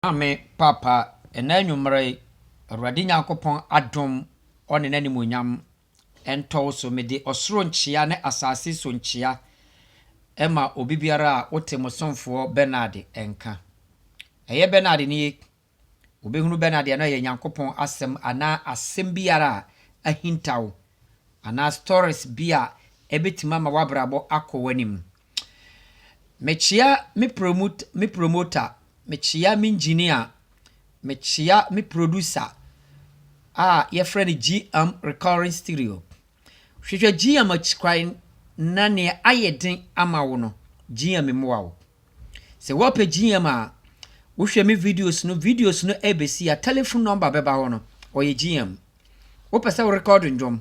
Ame papa enanyumre Awurade Nyankopɔn adom one n'animonyam ento so mede osoro nchia ne asase so nchia ema obi biara a wote mosomfo Benard enka. Eye Benard ni obehunu Benard na ye Nyankopɔn asem ana asem biara ahintaw ana stories bia ebetima ma wabrabo akɔwanim. Mechia me promoter mechia me engineer mechia me producer ye friend GM recording studio hwehwe GM achikwan na ne ayeden ama wo no GM moa wo se wo pe GM a wo hwe me videos no ebesi a telephone number beba ho no oye GM wo pese wo recording drum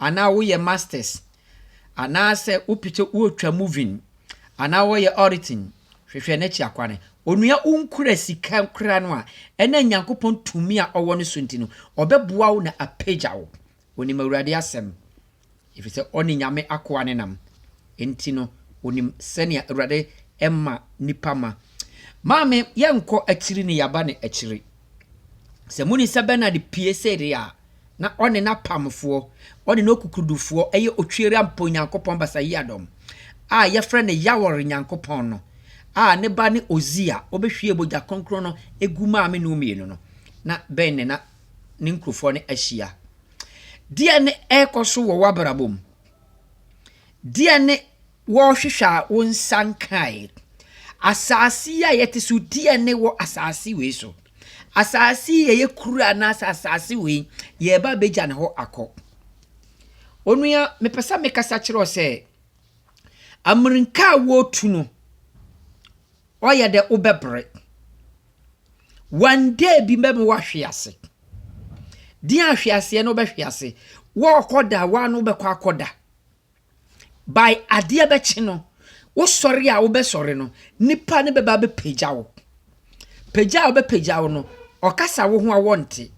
ana wo ye masters ana se wo pite wo twa moving ana wo ye auditing hwehwe na chi akwane onua unkura sika nkura no a ena Nyankopɔn tumi a ɔwɔ no so ntino ɔbɛboa wo na apagya wo onim Awurade asɛm efise ɔne nyame akoa ne nam entino onim sɛnea Awurade emma nipa ma maame yenkɔ akiri ne yaba ne akiri sɛ muni sɛ Benard PSA de a na ɔne na pamfo ɔne no kukudufo eye otwere ampo Nyankopɔn basa yi adom a yefrɛ ne yawore Nyankopɔn no ne ba ne Ozia obehwie boja konkro no egu maame no mienu no na ben ne na ne nkrofo ne ahia dia ne ekoso wo wabrabom dia ne wo hwehwa wo nsankai asasi ya yete su dia ne wo asasi we so asasi ye kura na asasi we ye ba beja ne ho akọ onua mepesa mekasa kire se amrinka wo tu no oya de obebre one day bi mbem wa hwease di ahwease no be hwease wo koda wa no be kwa akoda by ade be chi no wo sori a wo be sori no nipa ne be ba be pagya wo be pagya wo no okasa wo ho a wonte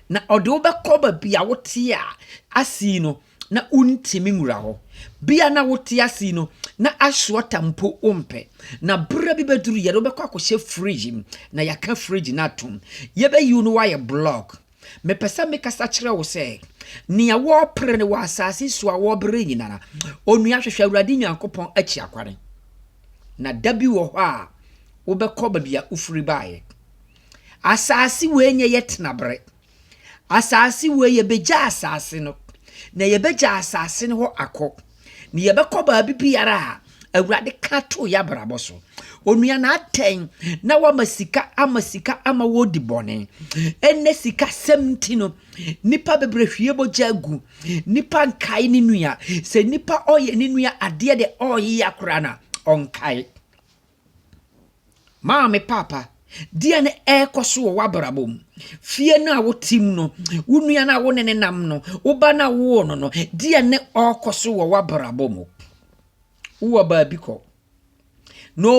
na ode wo be koba bia wo te a asi no na untimi nwura ho bia na wote asi no na ahwo tampo ompe na bra bi beduru ye no be kwa kohye fridge na yaka fridge na atom ye be yu no wa ye block me pesa me kasa kire wo se ne ya wo pre ne wa asase so a wo bre nyina na onua hwehwe Awurade Nyankopɔn achi akware na dabi wo ho a wo be koba bia ufuri baaye asase we nye yetenabre asase we ye beja asase no na ye beja asase no ho akọ ni ye bekoba bibiara Awurade ka to ya brabo so onua na aten na wa masika ama wodi bone enne sika 70 nipa bebrehwie boja agu nipa nkai ni nua se nipa oye ni nua ade de oye yakora na onkai maame papa dia ne ekoso wo wabrabom fie na wo tim no wunua na wo ne nam no wo ba na wo no dia ne okoso wo wabrabom wo ba bi ko no